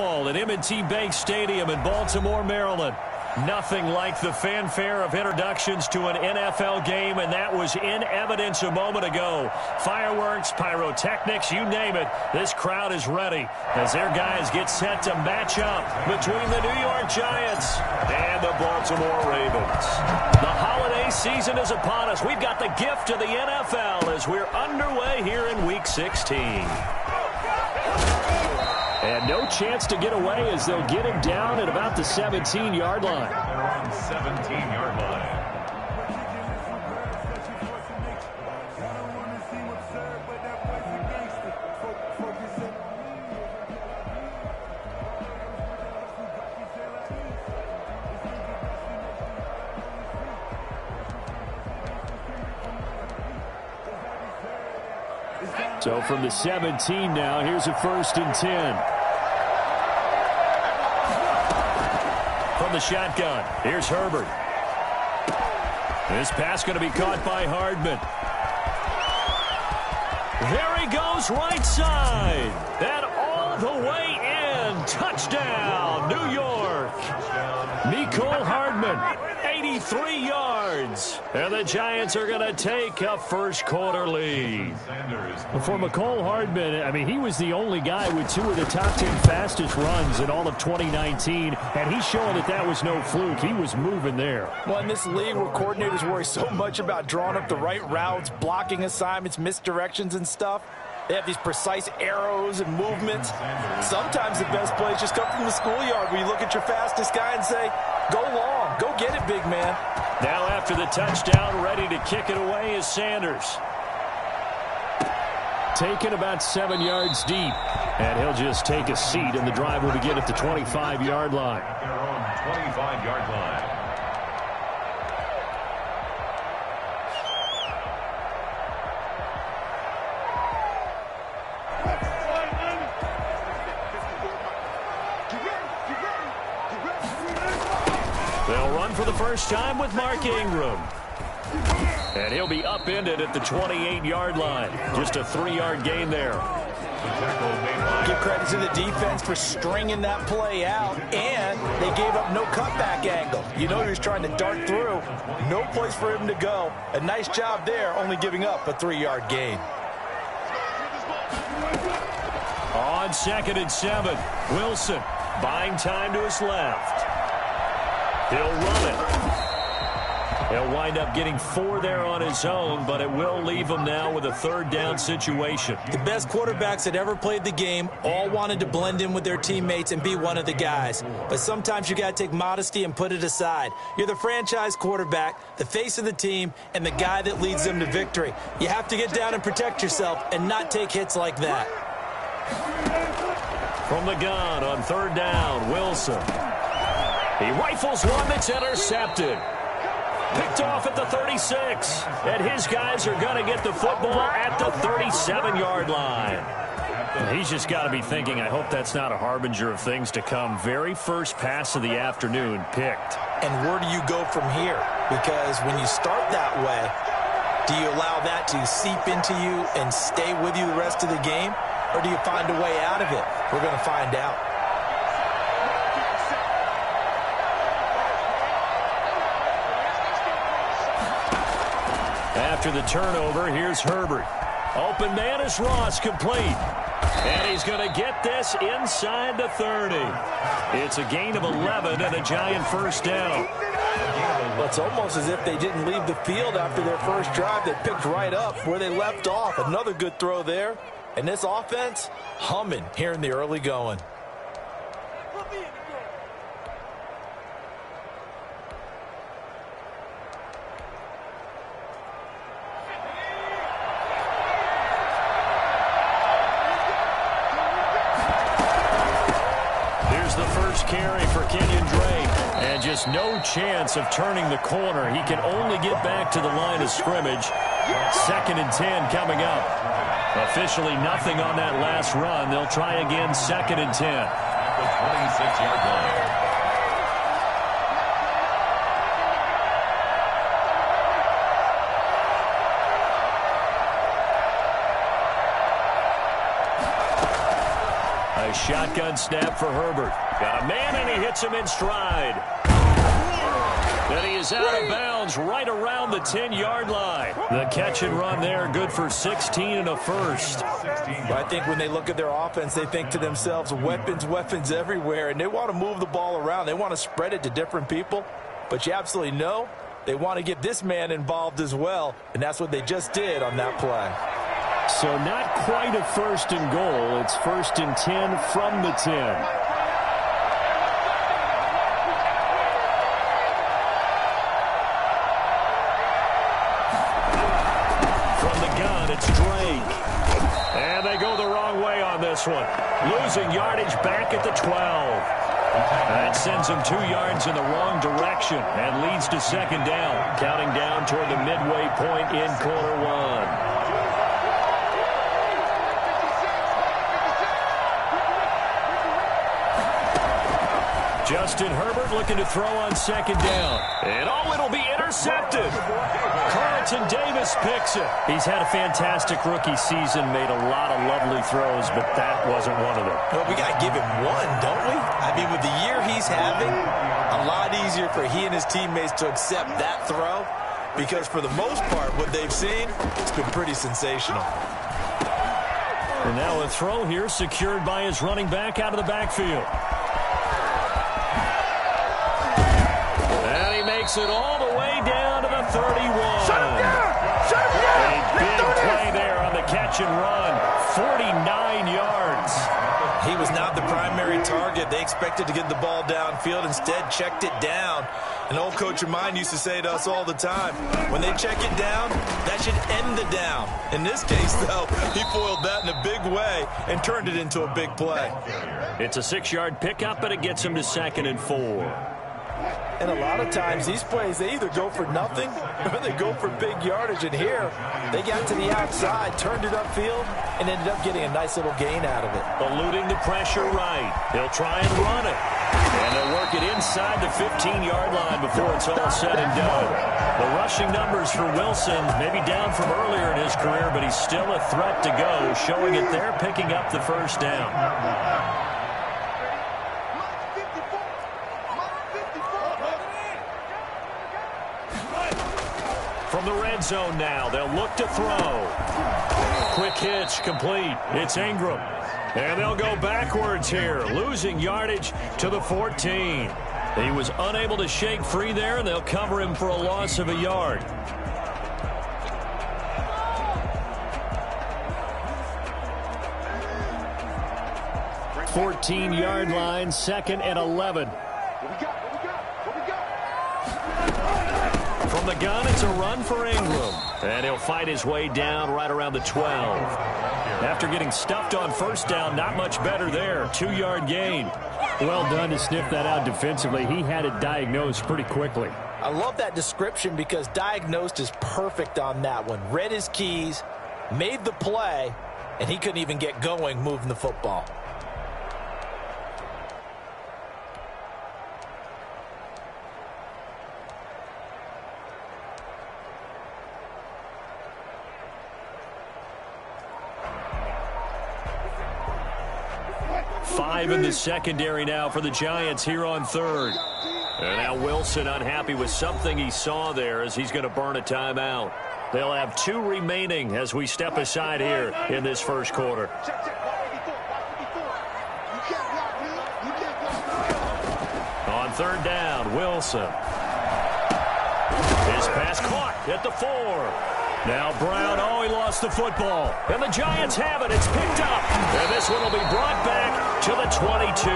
At M&T Bank Stadium in Baltimore, Maryland. Nothing like the fanfare of introductions to an NFL game, and that was in evidence a moment ago. Fireworks, pyrotechnics, you name it. This crowd is ready as their guys get set to match up between the New York Giants and the Baltimore Ravens. The holiday season is upon us. We've got the gift of the NFL as we're underway here in Week 16. And no chance to get away as they'll get him down at about the 17-yard line. 17-yard line. So from the 17 now, here's a 1st and 10. From the shotgun, here's Herbert. This pass going to be caught by Hardman. There he goes, right side. And all the way in. Touchdown, New York. Mecole Hardman, 83 yards. And the Giants are going to take a first-quarter lead. For Mecole Hardman, I mean, he was the only guy with 2 of the top 10 fastest runs in all of 2019, and he's showing that that was no fluke. He was moving there. Well, in this league where coordinators worry so much about drawing up the right routes, blocking assignments, misdirections and stuff, they have these precise arrows and movements. Sometimes the best plays just come from the schoolyard where you look at your fastest guy and say, go long, go get it, big man. Now after the touchdown, ready to kick it away is Sanders. Taken about 7 yards deep. And he'll just take a seat, and the drive will begin at the 25-yard line. Their own 25-yard line. They'll run for the first time with Mark Ingram. And he'll be upended at the 28-yard line. Just a 3-yard gain there. Give credit to the defense for stringing that play out, and they gave up no cutback angle. You know he was trying to dart through. No place for him to go. A nice job there, only giving up a 3-yard gain. On 2nd and 7, Wilson buying time to his left. He'll run it. He'll wind up getting 4 there on his own, but it will leave him now with a 3rd down situation. The best quarterbacks that ever played the game all wanted to blend in with their teammates and be one of the guys. But sometimes you got to take modesty and put it aside. You're the franchise quarterback, the face of the team, and the guy that leads them to victory. You have to get down and protect yourself and not take hits like that. From the gun on 3rd down, Wilson. He rifles one that's intercepted. Picked off at the 36. And his guys are going to get the football at the 37-yard line. He's just got to be thinking, I hope that's not a harbinger of things to come. Very first pass of the afternoon picked. And where do you go from here? Because when you start that way, do you allow that to seep into you and stay with you the rest of the game? Or do you find a way out of it? We're going to find out. After the turnover, here's Herbert. Open man is Ross, complete. And he's going to get this inside the 30. It's a gain of 11 and a Giant first down. Well, it's almost as if they didn't leave the field after their first drive. They picked right up where they left off. Another good throw there. And this offense, humming here in the early going. Carry for Kenyon Drake, and just no chance of turning the corner. He can only get back to the line of scrimmage. 2nd and 10 coming up. Officially nothing on that last run. They'll try again 2nd and 10. The 26-yard line. A shotgun snap for Herbert. Got a man, and he hits him in stride. And he is out of bounds right around the 10-yard line. The catch and run there, good for 16 and a first. Well, I think when they look at their offense, they think to themselves, weapons, weapons everywhere, and they want to move the ball around. They want to spread it to different people, but you absolutely know they want to get this man involved as well, and that's what they just did on that play. So not quite a first and goal. It's 1st and 10 from the 10. It's Drake. And they go the wrong way on this one. Losing yardage back at the 12. That sends them 2 yards in the wrong direction and leads to 2nd down. Counting down toward the midway point in quarter 1. Justin Herbert looking to throw on 2nd down. And it'll be intercepted. Carlton Davis picks it. He's had a fantastic rookie season, made a lot of lovely throws, but that wasn't one of them. Well, we got to give him one, don't we? I mean, with the year he's having, a lot easier for he and his teammates to accept that throw, because for the most part, what they've seen, it's been pretty sensational. And now a throw here secured by his running back out of the backfield. And he makes it all the way down to the 31. Shut him down! Shut him down! A big play there on the catch and run. 49 yards. He was not the primary target. They expected to get the ball downfield. Instead, checked it down. An old coach of mine used to say to us all the time, when they check it down, that should end the down. In this case, though, he foiled that in a big way and turned it into a big play. It's a 6-yard pickup, and it gets him to 2nd and 4. And a lot of times, these plays, they either go for nothing or they go for big yardage. And here, they got to the outside, turned it upfield, and ended up getting a nice little gain out of it. Eluding the pressure right. He'll try and run it. And they'll work it inside the 15-yard line before it's all said and done. The rushing numbers for Wilson, maybe down from earlier in his career, but he's still a threat to go, showing it there, picking up the first down. From the red zone now, they'll look to throw. Quick hitch, complete. It's Ingram. And they'll go backwards here, losing yardage to the 14. He was unable to shake free there, and they'll cover him for a loss of a yard. Fourteen-yard line, 2nd and 11. From the gun, it's a run for Ingram. And he'll fight his way down right around the 12. After getting stuffed on first down, not much better there. 2-yard gain. Well done to sniff that out defensively. He had it diagnosed pretty quickly. I love that description because diagnosed is perfect on that one. Read his keys, made the play, and he couldn't even get going moving the football. Five in the secondary now for the Giants here on 3rd. And now Wilson unhappy with something he saw there as he's going to burn a timeout. They'll have 2 remaining as we step aside here in this first quarter. On 3rd down, Wilson. His pass caught at the 4. Now Brown, he lost the football. And the Giants have it. It's picked up. And this one will be brought back to the 22.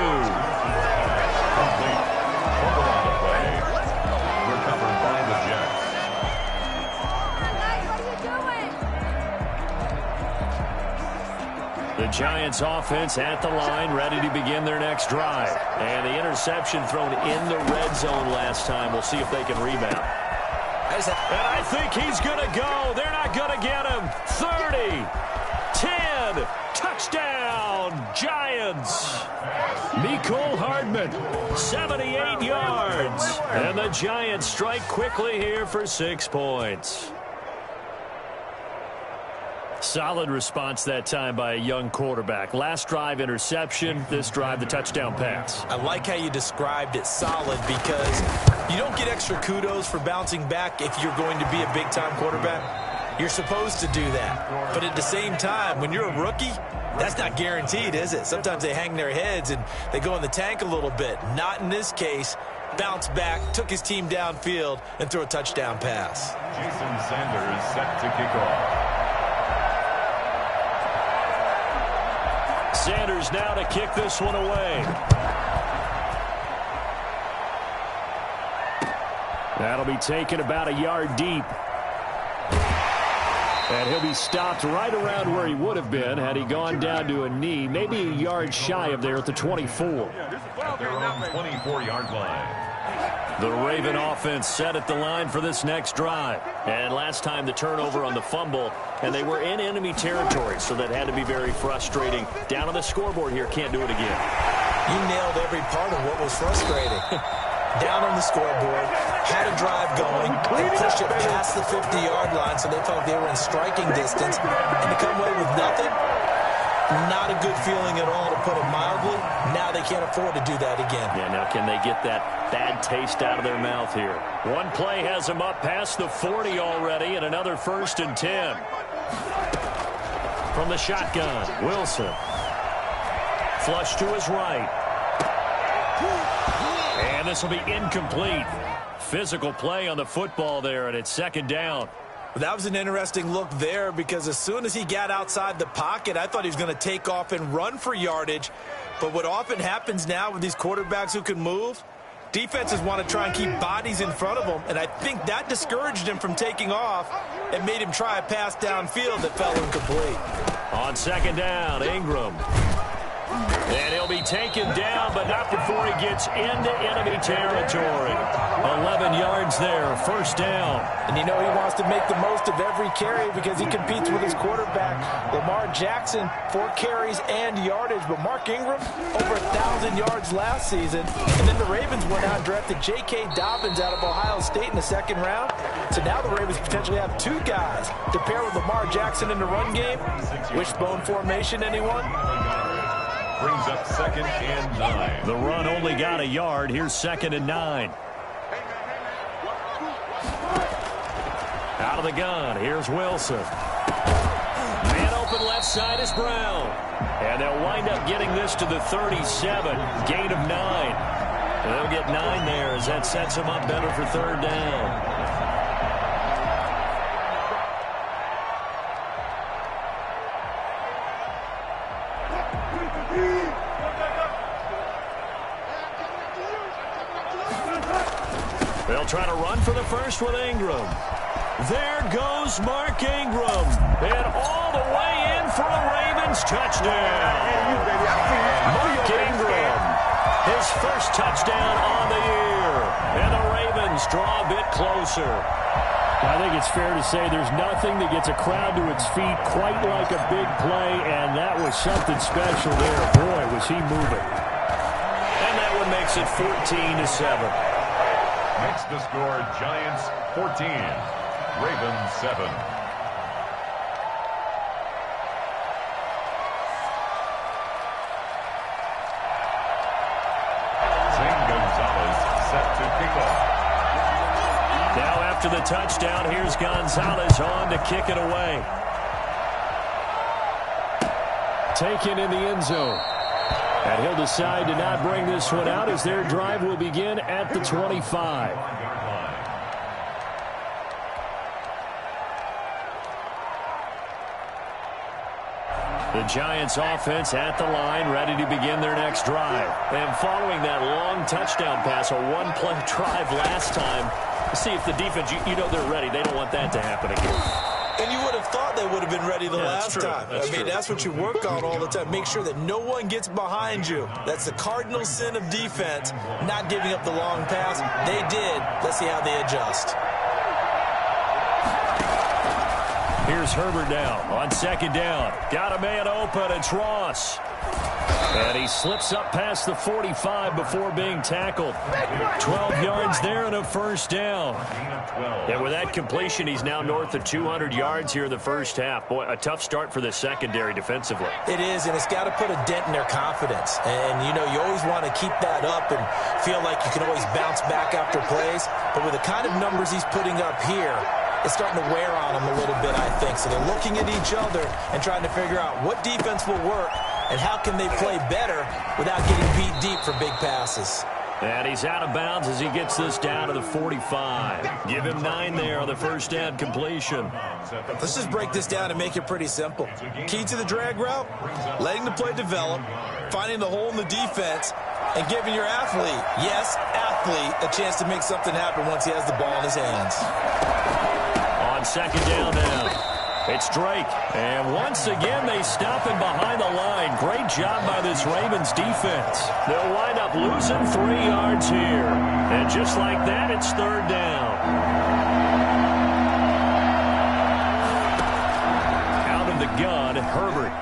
Recovered by the Jets. The Giants offense at the line, ready to begin their next drive. And the interception thrown in the red zone last time. We'll see if they can rebound. And I think he's going to go. They're not going to get him. 30, 10, touchdown, Giants. Mecole Hardman, 78 yards. And the Giants strike quickly here for 6 points. Solid response that time by a young quarterback. Last drive, interception. This drive, the touchdown pass. I like how you described it, solid, because you don't get extra kudos for bouncing back if you're going to be a big-time quarterback. You're supposed to do that. But at the same time, when you're a rookie, that's not guaranteed, is it? Sometimes they hang their heads and they go in the tank a little bit. Not in this case. Bounced back, took his team downfield, and threw a touchdown pass. Jason Sanders set to kick off. Sanders now to kick this one away. That'll be taken about a yard deep. And he'll be stopped right around where he would have been had he gone down to a knee, maybe a yard shy of there at the 24. At their own 24-yard line. The Raven offense set at the line for this next drive. And last time the turnover on the fumble, and they were in enemy territory, so that had to be very frustrating. Down on the scoreboard here, can't do it again. You nailed every part of what was frustrating. Down on the scoreboard, had a drive going, and pushed it past the 50-yard line, so they felt they were in striking distance. And to come away with nothing, not a good feeling at all, to put it mildly. Now they can't afford to do that again. Yeah, now can they get that bad taste out of their mouth here? One play has them up past the 40 already, and another 1st and 10. From the shotgun, Wilson. Flush to his right. And this will be incomplete. Physical play on the football there, and it's 2nd down. That was an interesting look there, because as soon as he got outside the pocket, I thought he was going to take off and run for yardage. But what often happens now with these quarterbacks who can move, defenses want to try and keep bodies in front of them, and I think that discouraged him from taking off and made him try a pass downfield that fell incomplete. On 2nd down, Ingram. And he'll be taken down, but not before he gets into enemy territory. 11 yards there, 1st down. And you know he wants to make the most of every carry because he competes with his quarterback. Lamar Jackson, 4 carries and yardage. But Mark Ingram, over 1,000 yards last season. And then the Ravens went out and drafted J.K. Dobbins out of Ohio State in the 2nd round. So now the Ravens potentially have 2 guys to pair with Lamar Jackson in the run game. Wishbone formation, anyone? Brings up 2nd and 9. The run only got a yard. Here's 2nd and 9. Out of the gun. Here's Wilson. Man open left side is Brown. And they'll wind up getting this to the 37. Gain of 9. And they'll get 9 there as that sets them up better for 3rd down. They'll try to run for the first with Ingram. There goes Mark Ingram. And all the way in for a Ravens touchdown. Mark Ingram, his first touchdown on the year. And the Ravens draw a bit closer. I think it's fair to say there's nothing that gets a crowd to its feet quite like a big play, and that was something special there. Boy, was he moving. And that one makes it 14-7. Makes the score Giants 14, Ravens 7. Zane Gonzalez set to kick off. Now after the touchdown, here's Gonzalez on to kick it away. Taken in the end zone. And he'll decide to not bring this one out as their drive will begin at the 25. The Giants offense at the line, ready to begin their next drive. And following that long touchdown pass, a one-play drive last time, see if the defense, you know they're ready. They don't want that to happen again. And you would have thought they would have been ready the last time. I mean, that's what you work on all the time. Make sure that no one gets behind you. That's the cardinal sin of defense, not giving up the long pass. They did. Let's see how they adjust. Here's Herbert now on 2nd down. Got a man open. It's Ross. And he slips up past the 45 before being tackled. 12 yards there and a first down. And with that completion, he's now north of 200 yards here in the first half. Boy, a tough start for the secondary defensively. It is, and it's got to put a dent in their confidence. And, you know, you always want to keep that up and feel like you can always bounce back after plays. But with the kind of numbers he's putting up here, it's starting to wear on them a little bit, I think. So they're looking at each other and trying to figure out what defense will work and how can they play better without getting beat deep for big passes. And he's out of bounds as he gets this down to the 45. Give him 9 there on the first down completion. Let's just break this down and make it pretty simple. Key to the drag route, letting the play develop, finding the hole in the defense, and giving your athlete, yes, athlete, a chance to make something happen once he has the ball in his hands. On second down now. It's Drake, and once again they stop him behind the line. Great job by this Ravens defense. They'll wind up losing 3 yards here. And just like that, it's third down. Out of the gun, Herbert.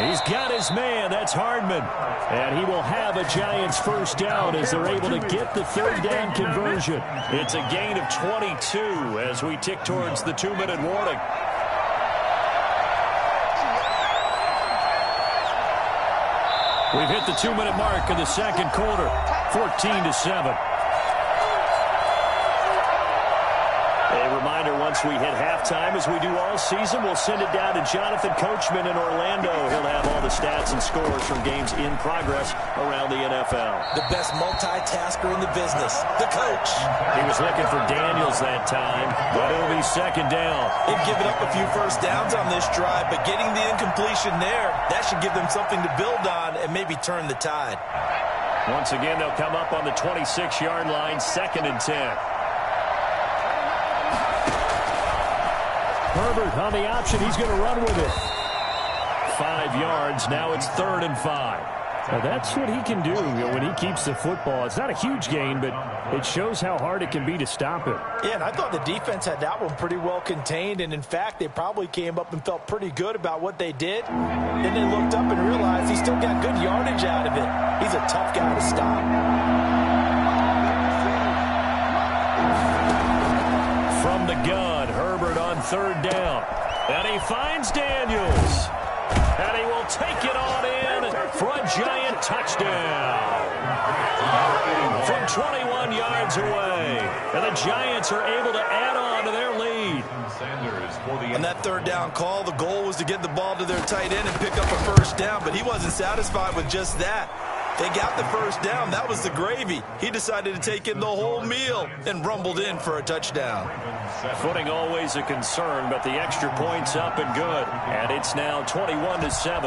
He's got his man. That's Hardman. And he will have a Giants first down as they're able to get the third down conversion. It's a gain of 22 as we tick towards the 2-minute warning. We've hit the 2-minute mark of the second quarter, 14-7. A reminder, once we hit halftime, as we do all season, we'll send it down to Jonathan Coachman in Orlando. He'll have all the stats and scores from games in progress around the NFL. The best multitasker in the business, the coach. He was looking for Daniels that time, but it'll be second down. They've given up a few first downs on this drive, but getting the incompletion there, that should give them something to build on and maybe turn the tide. Once again, they'll come up on the 26-yard line, 2nd and 10. Herbert on the option. He's going to run with it. 5 yards. Now it's 3rd and 5. Now that's what he can do, when he keeps the football. It's not a huge gain, but it shows how hard it can be to stop it. Yeah, and I thought the defense had that one pretty well contained. And, in fact, they probably came up and felt pretty good about what they did. Then they looked up and realized he still got good yardage out of it. He's a tough guy to stop. From the gun, Herbert on 3rd down. And he finds Daniels. And he will take it on in for a Giant touchdown. From 21 yards away. And the Giants are able to add on to their lead. On that 3rd down call, the goal was to get the ball to their tight end and pick up a first down, but he wasn't satisfied with just that. They got the first down. That was the gravy. He decided to take in the whole meal and rumbled in for a touchdown. Footing always a concern, but the extra point's up and good. And it's now 21-7.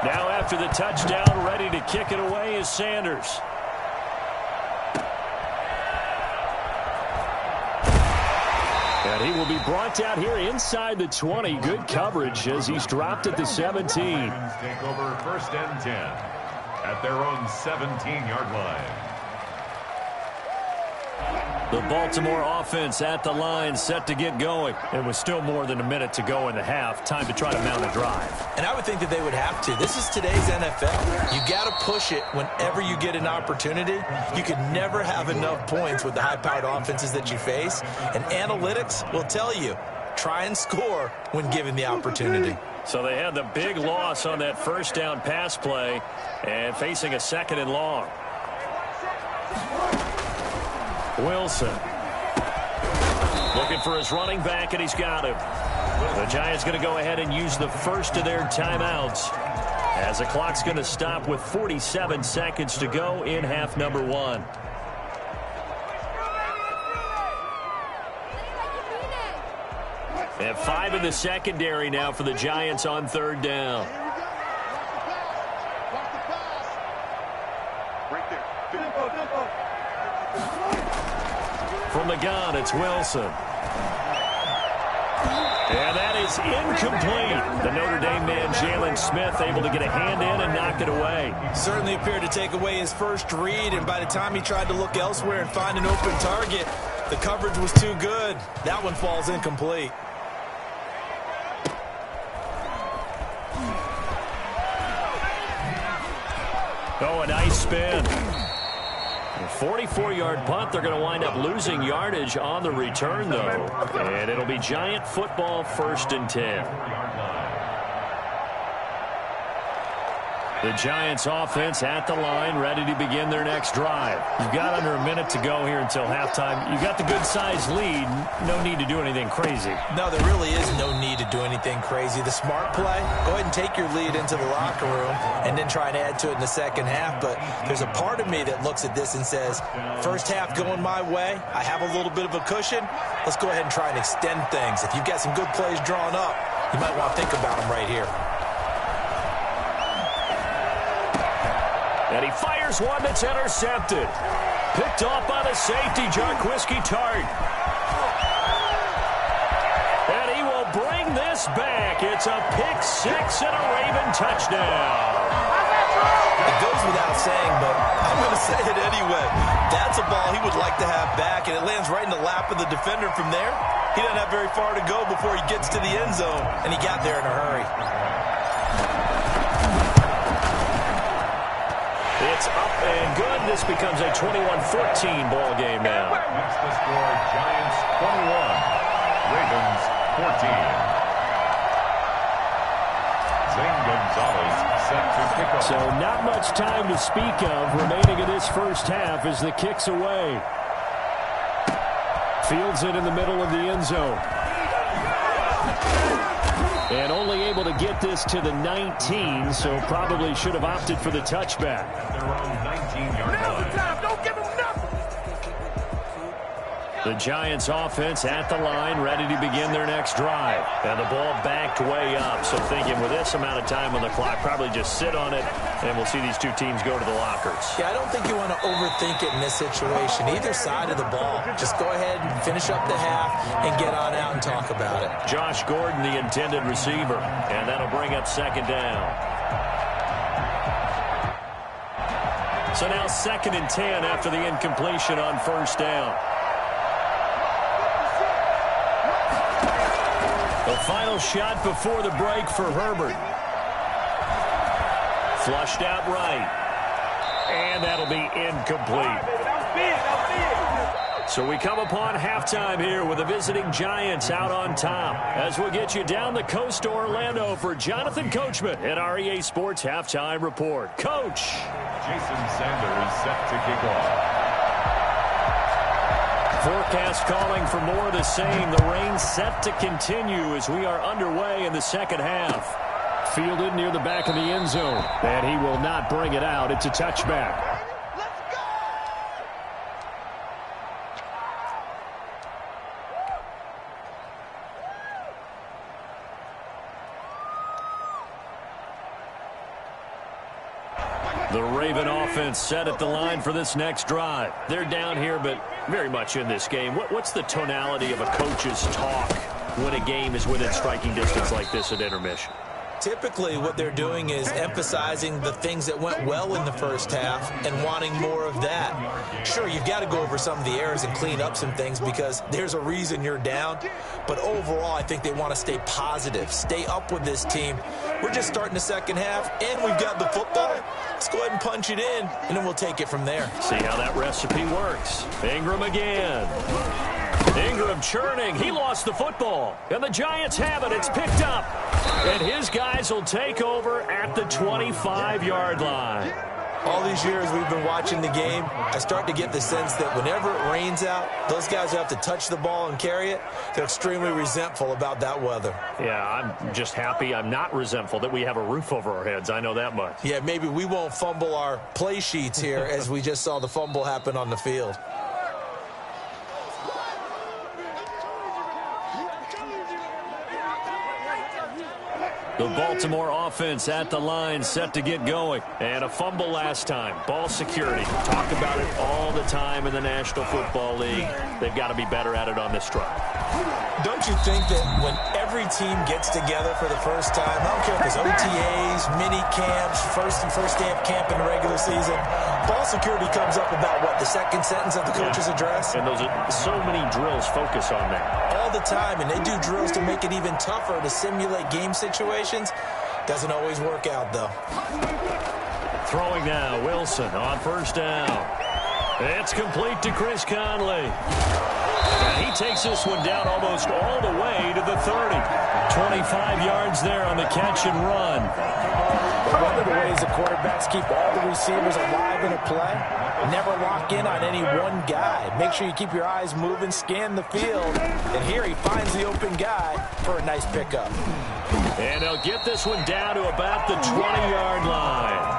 Now after the touchdown, ready to kick it away is Sanders. And he will be brought down here inside the 20. Good coverage as he's dropped at the 17. Take over 1st and 10 at their own 17-yard line. The Baltimore offense at the line, set to get going. And with still more than a minute to go in the half, time to try to mount a drive. And I would think that they would have to. This is today's NFL. You got to push it whenever you get an opportunity. You can never have enough points with the high-powered offenses that you face. And analytics will tell you, try and score when given the opportunity. So they had the big loss on that first down pass play and facing a 2nd and long. Wilson looking for his running back, and he's got him. The Giants going to go ahead and use the first of their timeouts as the clock's going to stop with 47 seconds to go in half number 1. And 5 in the secondary now for the Giants on 3rd down. From the gun, it's Wilson. And that is incomplete. The Notre Dame man, Jalen Smith, able to get a hand in and knock it away. Certainly appeared to take away his first read, and by the time he tried to look elsewhere and find an open target, the coverage was too good. That one falls incomplete. Nice spin. A 44-yard punt. They're going to wind up losing yardage on the return, though. And it'll be Giant football, 1st and 10. The Giants offense at the line, ready to begin their next drive. You've got under a minute to go here until halftime. You've got the good-sized lead. No need to do anything crazy. No, there really is no need to do anything crazy. The smart play, go ahead and take your lead into the locker room and then try and add to it in the second half. But there's a part of me that looks at this and says, first half going my way, I have a little bit of a cushion. Let's go ahead and try and extend things. If you've got some good plays drawn up, you might want to think about them right here. And he fires one that's intercepted. Picked off by the safety, Jarquiski Tartt. And he will bring this back. It's a pick 6 and a Raven touchdown. It goes without saying, but I'm going to say it anyway. That's a ball he would like to have back, and it lands right in the lap of the defender from there. He doesn't have very far to go before he gets to the end zone, and he got there in a hurry. It's up and good. This becomes a 21-14 ball game now. That's the score. Giants 21, Ravens 14. Zane Gonzalez set to kick off. So not much time to speak of remaining in this first half as the kick's away. Fields it in the middle of the end zone. And only able to get this to the 19, so probably should have opted for the touchback. Their own 19-yard line. Don't give him nothing. The Giants offense at the line, ready to begin their next drive. And the ball backed way up, so thinking with this amount of time on the clock, probably just sit on it, and we'll see these two teams go to the lockers. Yeah, I don't think you want to overthink it in this situation. Either side of the ball. Just go ahead and finish up the half and get on out and talk about it. Josh Gordon, the intended receiver, and that'll bring up 2nd down. So now 2nd and 10 after the incompletion on 1st down. The final shot before the break for Herbert. Flushed out right. And that'll be incomplete. So we come upon halftime here with the visiting Giants out on top. As we'll get you down the coast to Orlando for Jonathan Coachman at our EA Sports Halftime Report. Coach. Jason Sanders set to kick off. Forecast calling for more of the same. The rain set to continue as we are underway in the second half. Fielded near the back of the end zone. And he will not bring it out. It's a touchback. The Raven offense set at the line for this next drive. They're down here, but very much in this game. What's the tonality of a coach's talk when a game is within striking distance like this at intermission? Typically, what they're doing is emphasizing the things that went well in the first half and wanting more of that. Sure, you've got to go over some of the errors and clean up some things because there's a reason you're down. But overall, I think they want to stay positive, stay up with this team. We're just starting the second half, and we've got the football. Let's go ahead and punch it in, and then we'll take it from there. See how that recipe works. Ingram again. Ingram churning. He lost the football. And the Giants have it. It's picked up. And his guys will take over at the 25-yard line. All these years we've been watching the game, I start to get the sense that whenever it rains out, those guys who have to touch the ball and carry it, they're extremely resentful about that weather. Yeah, I'm just happy I'm not resentful that we have a roof over our heads. I know that much. Yeah, maybe we won't fumble our play sheets here as we just saw the fumble happen on the field. The Baltimore offense at the line set to get going. And a fumble last time. Ball security. Talk about it all the time in the National Football League. They've got to be better at it on this drive. Don't you think that when every team gets together for the first time, I don't care if it's OTAs, mini camps, first day of camp in the regular season, ball security comes up about, what, the second sentence of the coach's address? And those are so many drills focus on that. All the time, and they do drills to make it even tougher to simulate game situations. Doesn't always work out, though. Throwing now, Wilson on first down. It's complete to Chris Conley. And he takes this one down almost all the way to the 30. 25 yards there on the catch and run. One of the ways the quarterbacks keep all the receivers alive in a play, never lock in on any one guy. Make sure you keep your eyes moving, scan the field. And here he finds the open guy for a nice pickup. And they'll get this one down to about the 20-yard line.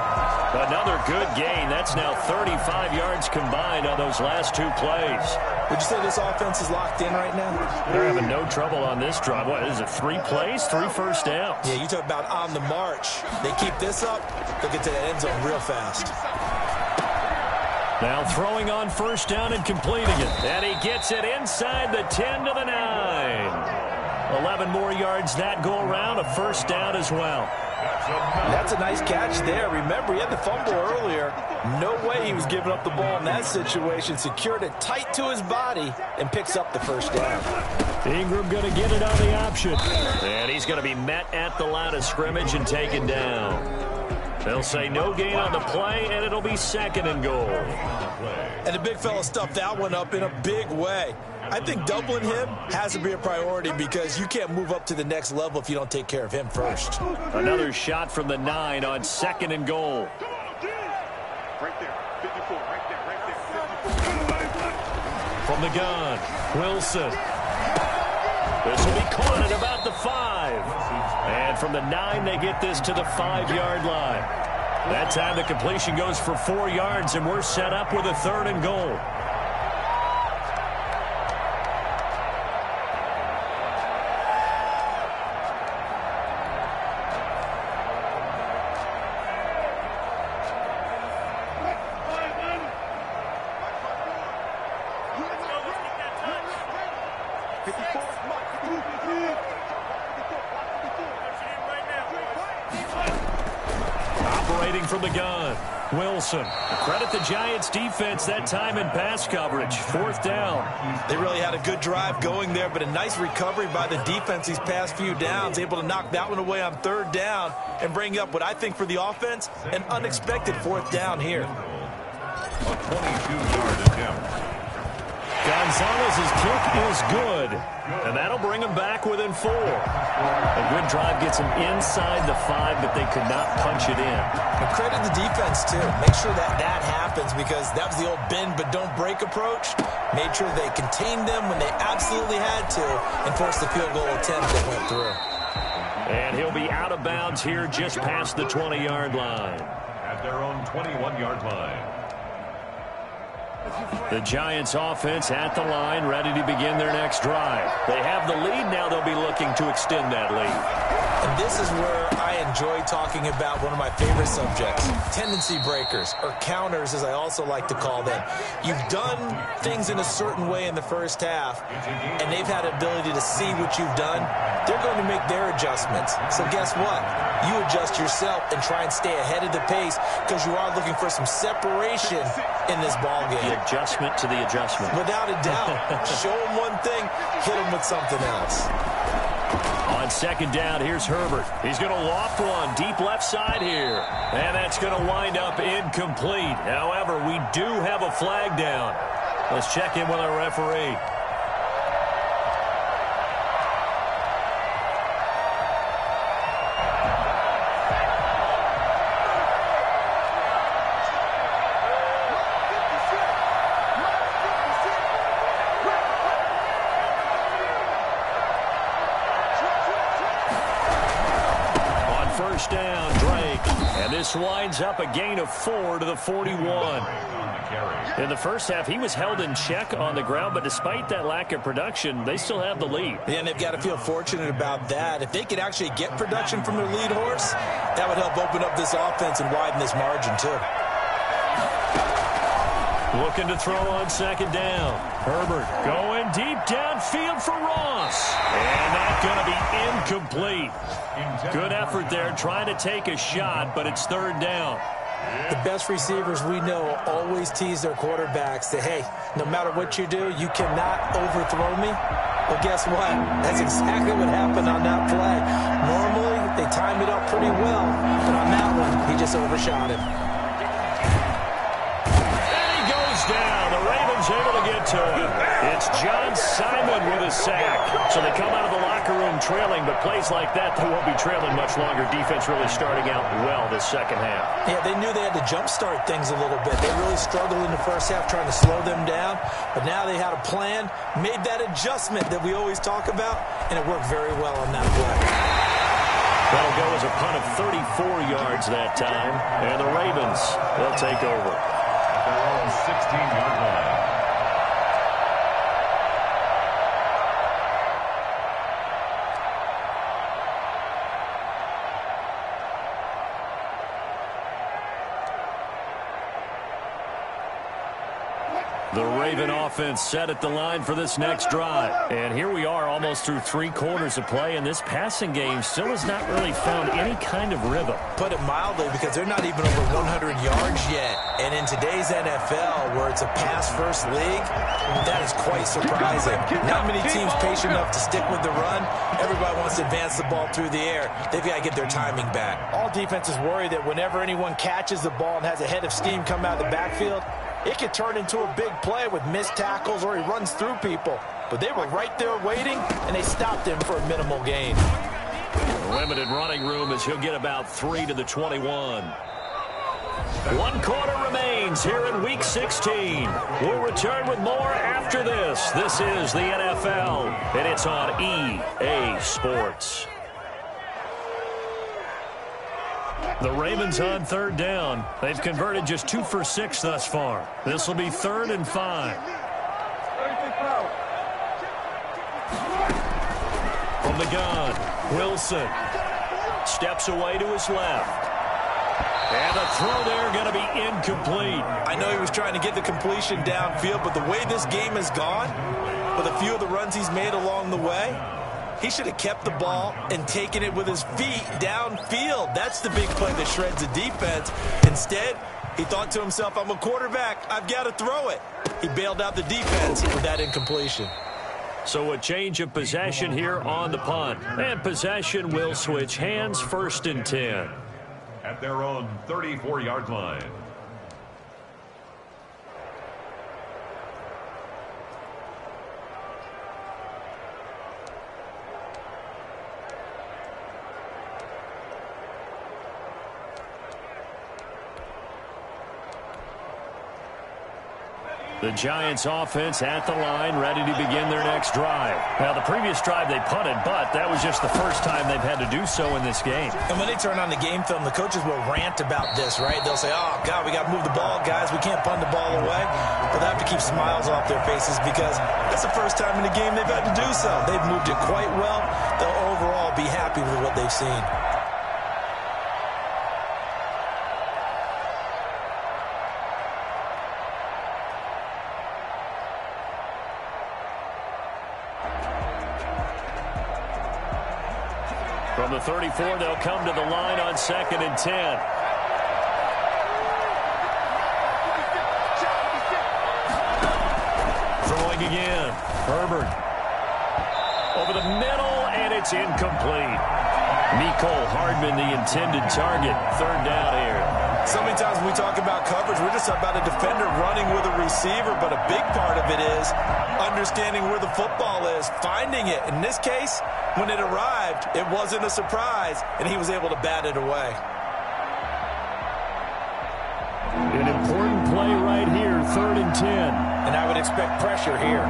Another good gain. That's now 35 yards combined on those last two plays. Would you say this offense is locked in right now? They're having no trouble on this drive. What is it, 3 plays, 3 first downs? Yeah, you talk about on the march. They keep this up, they'll get to that end zone real fast. Now throwing on first down and completing it. And he gets it inside the 10 to the 9. 11 more yards that go around, a first down as well. That's a nice catch there. Remember, he had the fumble earlier. No way he was giving up the ball in that situation. Secured it tight to his body and picks up the first down. Ingram going to get it on the option. And he's going to be met at the line of scrimmage and taken down. They'll say no gain on the play, and it'll be second and goal. And the big fella stuffed that one up in a big way. I think doubling him has to be a priority because you can't move up to the next level if you don't take care of him first. Another shot from the 9 on second and goal. Right there, 54, right there. From the gun, Wilson. This will be caught at about the 5. And from the 9, they get this to the 5-yard line. That time the completion goes for 4 yards, and we're set up with a third and goal. Operating from the gun, Wilson. Credit the Giants defense that time in pass coverage. Fourth down. They really had a good drive going there, but a nice recovery by the defense these past few downs, able to knock that one away on third down and bring up what I think for the offense, an unexpected fourth down here. A 22-yard attempt. Gonzalez's kick is good, and that'll bring him back within 4. A good drive gets him inside the 5, but they could not punch it in. And credit the defense, too. Make sure that happens because that was the old bend but don't break approach. Made sure they contained them when they absolutely had to and forced the field goal attempt that went through. And he'll be out of bounds here just past the 20-yard line. At their own 21-yard line. The Giants offense at the line, ready to begin their next drive. They have the lead. Now they'll be looking to extend that lead. And this is where I enjoy talking about one of my favorite subjects, tendency breakers, or counters as I also like to call them. You've done things in a certain way in the first half, and they've had an ability to see what you've done. They're going to make their adjustments. So guess what? You adjust yourself and try and stay ahead of the pace because you are looking for some separation in this ball game. The adjustment to the adjustment. Without a doubt. Show them one thing, hit them with something else. On second down, here's Herbert. He's going to loft one deep left side here. And that's going to wind up incomplete. However, we do have a flag down. Let's check in with our referee. Down, Drake. And this winds up a gain of 4 to the 41. In the first half, he was held in check on the ground, but despite that lack of production, they still have the lead. Yeah, and they've got to feel fortunate about that. If they could actually get production from their lead horse, that would help open up this offense and widen this margin, too. Looking to throw on second down. Herbert going deep downfield for Ross. And that's going to be incomplete. Good effort there trying to take a shot, but it's third down. The best receivers we know always tease their quarterbacks that, hey, no matter what you do, you cannot overthrow me. Well, guess what? That's exactly what happened on that play. Normally, they time it up pretty well, but on that one, he just overshot him. It's John Simon with a sack. So they come out of the locker room trailing, but plays like that, they won't be trailing much longer. Defense really starting out well this second half. Yeah, they knew they had to jumpstart things a little bit. They really struggled in the first half trying to slow them down, but now they had a plan, made that adjustment that we always talk about, and it worked very well on that play. That'll go as a punt of 34 yards that time, and the Ravens, they'll take over. At their own 16-yard line. The Raven offense set at the line for this next drive. And here we are almost through 3 quarters of play, and this passing game still has not really found any kind of rhythm. Put it mildly, because they're not even over 100 yards yet. And in today's NFL, where it's a pass-first league, that is quite surprising. Not many teams patient enough to stick with the run. Everybody wants to advance the ball through the air. They've got to get their timing back. All defenses worry that whenever anyone catches the ball and has a head of steam come out of the backfield, it could turn into a big play with missed tackles or he runs through people. But they were right there waiting, and they stopped him for a minimal gain. Limited running room as he'll get about 3 to the 21. 1 quarter remains here in Week 16. We'll return with more after this. This is the NFL, and it's on EA Sports. The Ravens on 3rd down. They've converted just 2 for 6 thus far. This will be 3rd and 5. From the gun, Wilson steps away to his left. And the throw there going to be incomplete. I know he was trying to get the completion downfield, but the way this game has gone, with a few of the runs he's made along the way, he should have kept the ball and taken it with his feet downfield. That's the big play that shreds the defense. Instead, he thought to himself, I'm a quarterback. I've got to throw it. He bailed out the defense with that incompletion. So a change of possession here on the punt. And possession will switch hands, 1st and 10. At their own 34-yard line. The Giants offense at the line, ready to begin their next drive. Now, the previous drive they punted, but that was just the first time they've had to do so in this game. And when they turn on the game film, the coaches will rant about this, right? They'll say, oh, God, we got to move the ball, guys. We can't punt the ball away. But they have to keep smiles off their faces because that's the first time in the game they've had to do so. They've moved it quite well. They'll overall be happy with what they've seen. From the 34, they'll come to the line on 2nd and 10. Throwing again. Herbert. Over the middle, and it's incomplete. Mecole Hardman, the intended target. 3rd down here. So many times when we talk about coverage, we're just about a defender running with a receiver, but a big part of it is understanding where the football is, finding it. In this case, when it arrived, it wasn't a surprise, and he was able to bat it away. An important play right here, 3rd and 10. And I would expect pressure here.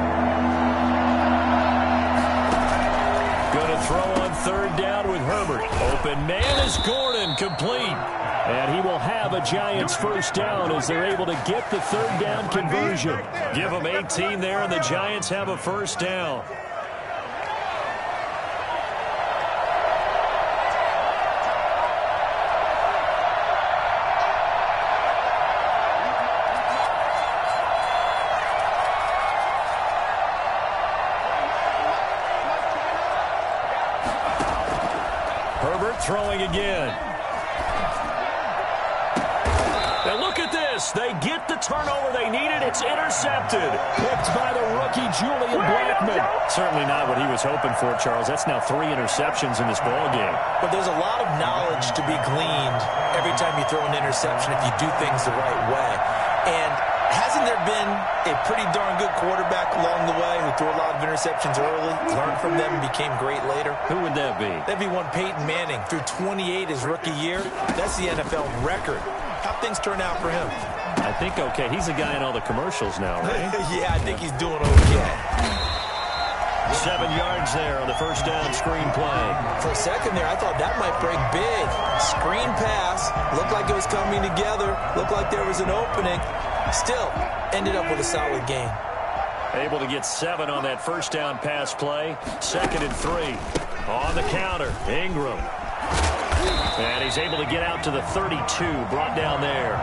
Going to throw on 3rd down with Herbert. Open man is Gordon, complete. And he will have a Giants 1st down as they're able to get the 3rd down conversion. Give them 18 there, and the Giants have a 1st down. Herbert throwing again. Now look at this. They get the turnover they needed. It's intercepted. Picked by the rookie, Julian Blackmon. Certainly not what he was hoping for, Charles. That's now 3 interceptions in this ballgame. But there's a lot of knowledge to be gleaned every time you throw an interception if you do things the right way. And hasn't there been a pretty darn good quarterback along the way who threw a lot of interceptions early, learned from them, and became great later? Who would that be? That'd be one Peyton Manning. Threw 28 his rookie year. That's the NFL record. How things turn out for him? I think okay. He's a guy in all the commercials now, right? Yeah, I think he's doing okay. 7 yards there on the first down screen play. For a second there, I thought that might break big. Screen pass. Looked like it was coming together. Looked like there was an opening. Still, ended up with a solid gain. Able to get 7 on that first down pass play. 2nd and 3. On the counter, Ingram. And he's able to get out to the 32, brought down there.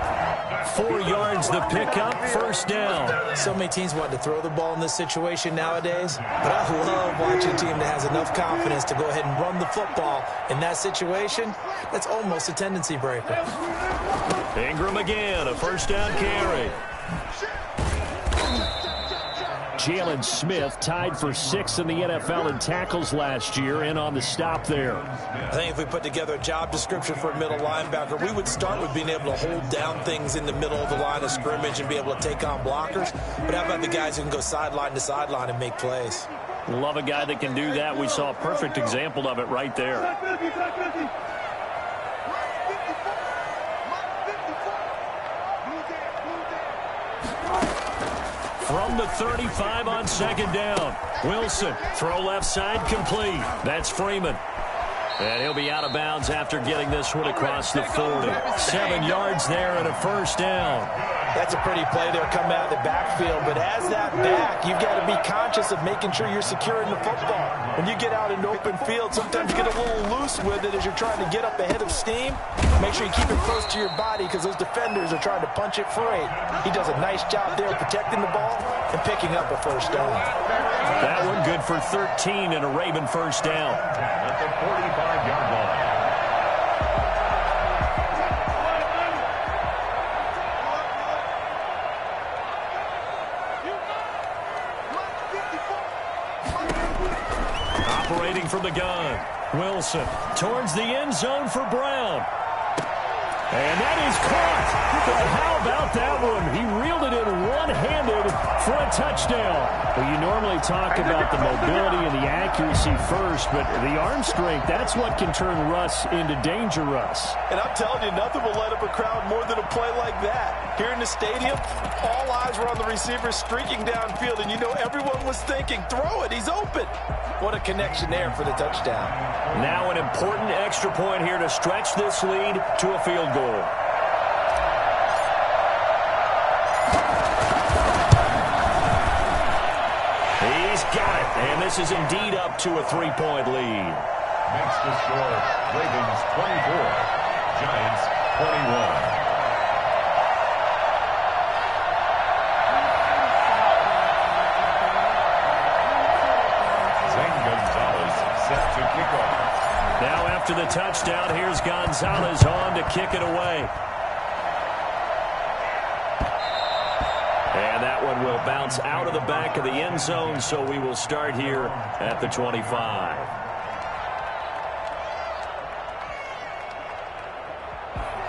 4 yards the pickup, first down. So many teams want to throw the ball in this situation nowadays, but I love watching a team that has enough confidence to go ahead and run the football. In that situation, that's almost a tendency breaker. Ingram again, a first down carry. Jalen Smith tied for 6th in the NFL in tackles last year, and on the stop there. I think if we put together a job description for a middle linebacker, we would start with being able to hold down things in the middle of the line of scrimmage and be able to take on blockers. But how about the guys who can go sideline to sideline and make plays? Love a guy that can do that. We saw a perfect example of it right there. From the 35 on 2nd down. Wilson, throw left side, complete. That's Freeman. And he'll be out of bounds after getting this one across the 40. 7 yards there and a first down. That's a pretty play there coming out of the backfield, but as that back, you've got to be conscious of making sure you're securing the football. When you get out in open field, sometimes you get a little loose with it as you're trying to get up ahead of steam. Make sure you keep it close to your body because those defenders are trying to punch it free. He does a nice job there protecting the ball and picking up a first down. That one good for 13 and a Raven first down. At the 45-yard line. Operating from the gun. Wilson towards the end zone for Brown. And that is caught. But how about that one? He reeled it in one-handed for a touchdown. Well, you normally talk about the mobility and the accuracy first, but the arm strength, that's what can turn Russ into danger Russ. And I'm telling you, nothing will light up a crowd more than a play like that. Here in the stadium, all eyes were on the receiver streaking downfield, and you know everyone was thinking, throw it, he's open. What a connection there for the touchdown. Now an important extra point here to stretch this lead to a field goal. He's got it, and this is indeed up to a 3-point lead. Makes the score Ravens 24, Giants 21. Now after the touchdown, here's Gonzalez on to kick it away. And that one will bounce out of the back of the end zone, so we will start here at the 25.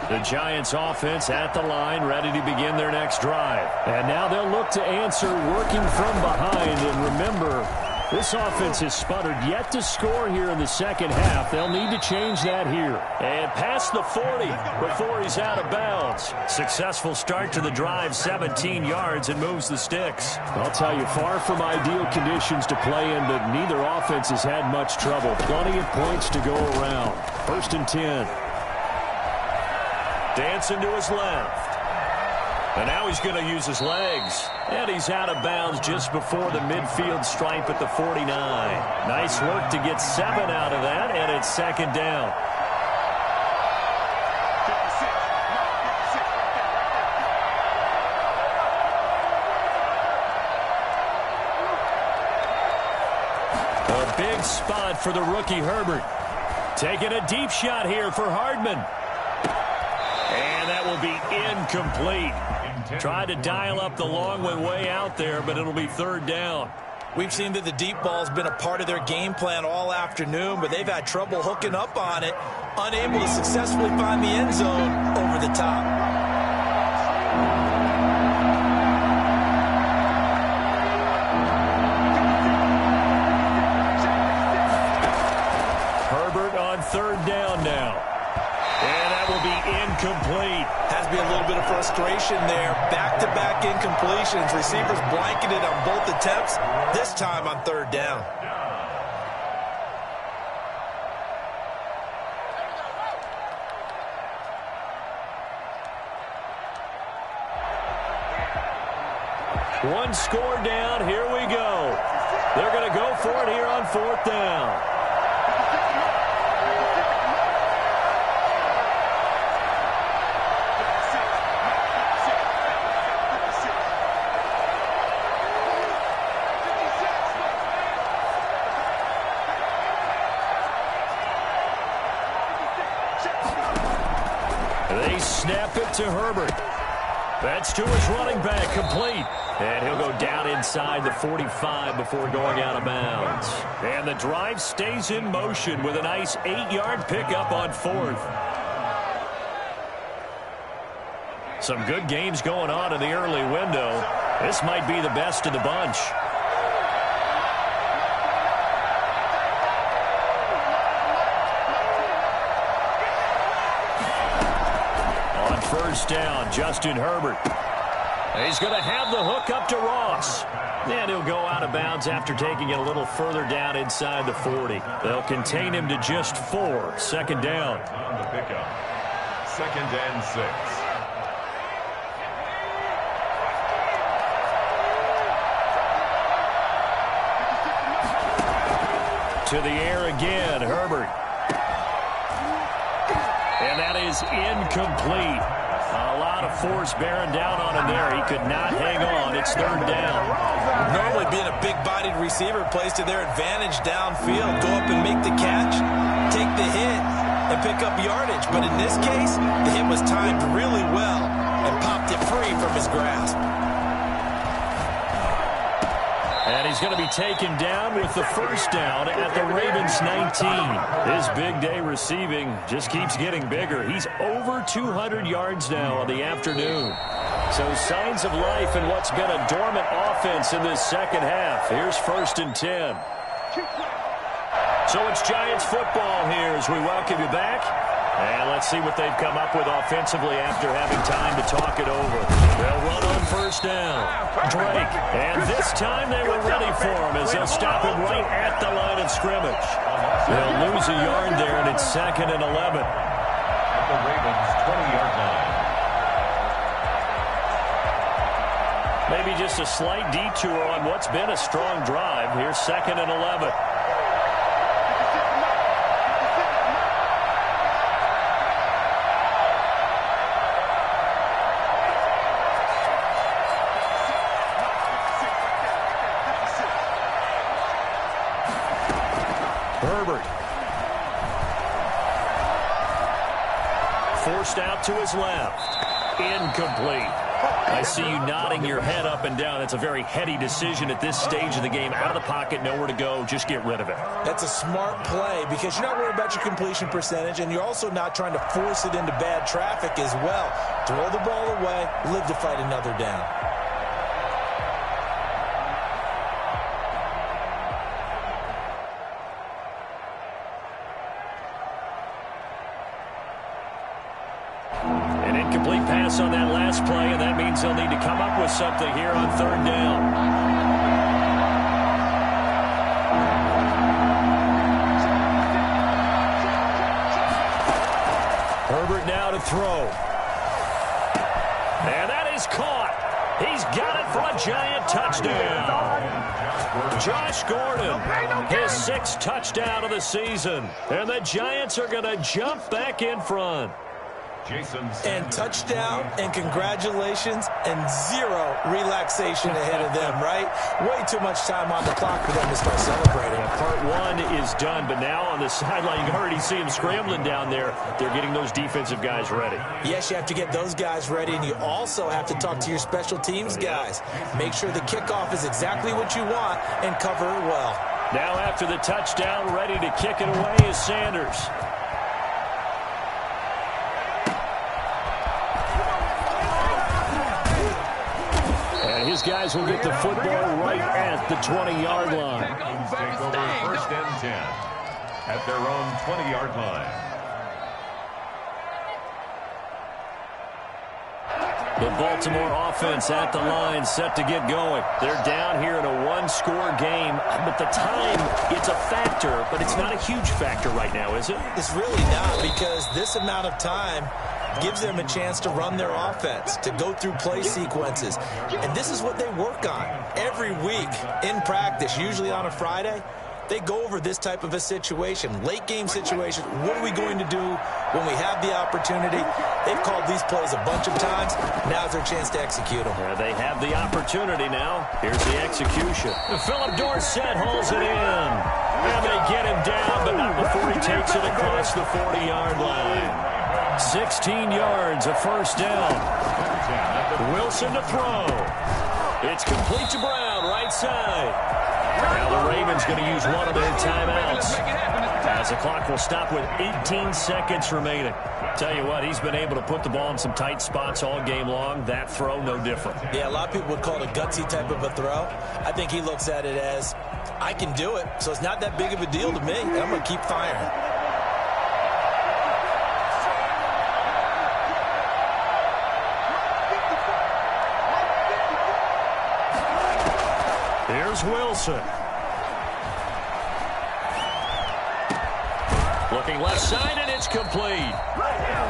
The Giants offense at the line, ready to begin their next drive. And now they'll look to answer working from behind. And remember, this offense has sputtered yet to score here in the second half. They'll need to change that here. And past the 40 before he's out of bounds. Successful start to the drive, 17 yards, and moves the sticks. I'll tell you, far from ideal conditions to play in, but neither offense has had much trouble. Plenty of points to go around. 1st and 10. Dancing to his left. And now he's going to use his legs. And he's out of bounds just before the midfield stripe at the 49. Nice work to get 7 out of that, and it's 2nd down. A big spot for the rookie Herbert. Taking a deep shot here for Hardman. And that will be incomplete. Tried to dial up the long one way out there, but it'll be 3rd down. We've seen that the deep ball's been a part of their game plan all afternoon, but they've had trouble hooking up on it, unable to successfully find the end zone over the top. frustration there. Back-to-back incompletions. Receivers blanketed on both attempts, this time on third down. One score down. Here we go. They're going to go for it here on fourth down. They snap it to Herbert. That's to his running back, complete. And he'll go down inside the 45 before going out of bounds. And the drive stays in motion with a nice 8-yard pickup on fourth. Some good games going on in the early window. This might be the best of the bunch. On first down, Justin Herbert. He's going to have the hook up to Ross. And he'll go out of bounds after taking it a little further down inside the 40. They'll contain him to just 4. Second down. On the pickup. 2nd and 6. To the air again, Herbert. And that is incomplete. A lot of force bearing down on him there. He could not hang on. It's third down. Normally being a big-bodied receiver plays to their advantage downfield. Go up and make the catch, take the hit, and pick up yardage. But in this case, the hit was timed really well and popped it free from his grasp. And he's going to be taken down with the first down at the Ravens 19. His big day receiving just keeps getting bigger. He's over 200 yards now on the afternoon. So signs of life in what's been a dormant offense in this second half. Here's 1st and 10. So it's Giants football here as we welcome you back. And let's see what they've come up with offensively after having time to talk it over. They'll run on first down. Drake. And this time they were ready for him as they'll stop him right at the line of scrimmage. They'll lose a yard there, and it's 2nd and 11. At the Ravens' 20-yard line. Maybe just a slight detour on what's been a strong drive. Here's 2nd and 11. Herbert. Forced out to his left. Incomplete. I see you nodding your head up and down. That's a very heady decision at this stage of the game. Out of the pocket, nowhere to go. Just get rid of it. That's a smart play because you're not worried about your completion percentage, and you're also not trying to force it into bad traffic as well. Throw the ball away, live to fight another down. An incomplete pass on that last play, and that means they'll need to come up with something here on third down. Herbert now to throw. And that is caught. He's got it for a Giant touchdown. Josh Gordon, his 6th touchdown of the season. And the Giants are going to jump back in front. And touchdown, and congratulations, and 0 relaxation ahead of them, right? Way too much time on the clock for them to start celebrating. Part 1 is done, but now on the sideline, you can already see him scrambling down there. They're getting those defensive guys ready. Yes, you have to get those guys ready, and you also have to talk to your special teams guys. Make sure the kickoff is exactly what you want and cover it well. Now after the touchdown, ready to kick it away is Sanders. His guys will get the football right at the 20-yard line. Take over 1st and 10 at their own 20-yard line. The Baltimore offense at the line, set to get going. They're down here in a one-score game, but the time, it's a factor, but it's not a huge factor right now, is it? It's really not, because this amount of time gives them a chance to run their offense, to go through play sequences. And this is what they work on every week in practice, usually on a Friday. They go over this type of a situation, late game situation. What are we going to do when we have the opportunity? They've called these plays a bunch of times. Now's their chance to execute them. They have the opportunity now. Here's the execution. Philip Dorsett hauls it in. And they get him down, but not before he takes it across the 40-yard line. 16 yards, a first down. Wilson to throw. It's complete to Brown, right side. Now the Ravens going to use one of their timeouts, as the clock will stop with 18 seconds remaining. Tell you what, he's been able to put the ball in some tight spots all game long. That throw, no different. Yeah, a lot of people would call it a gutsy type of a throw. I think he looks at it as, I can do it, so it's not that big of a deal to me, and I'm going to keep firing. Here's Wilson. Looking left side, and it's complete.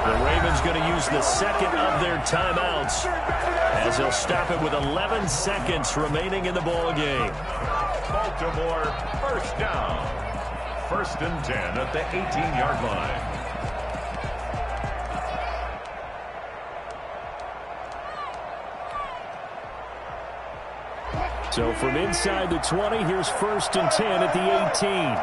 The Ravens going to use the second of their timeouts, as they'll stop it with 11 seconds remaining in the ball game. Baltimore, first down. 1st and 10 at the 18-yard line. So from inside the 20, here's 1st and 10 at the 18.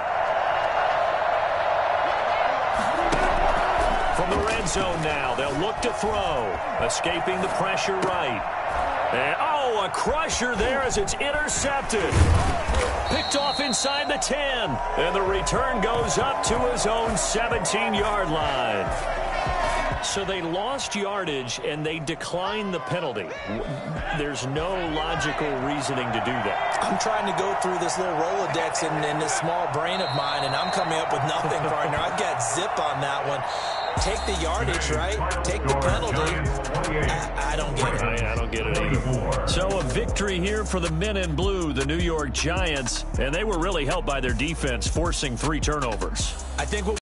From the red zone now, they'll look to throw. Escaping the pressure right. And, a crusher there as it's intercepted. Picked off inside the 10. And the return goes up to his own 17-yard line. So they lost yardage, and they declined the penalty. There's no logical reasoning to do that. I'm trying to go through this little Rolodex in this small brain of mine, and I'm coming up with nothing, partner. I've got zip on that one. Take the yardage, right? Take the penalty. I don't get it. I don't get it either. So a victory here for the men in blue, the New York Giants, and they were really helped by their defense, forcing 3 turnovers. I think what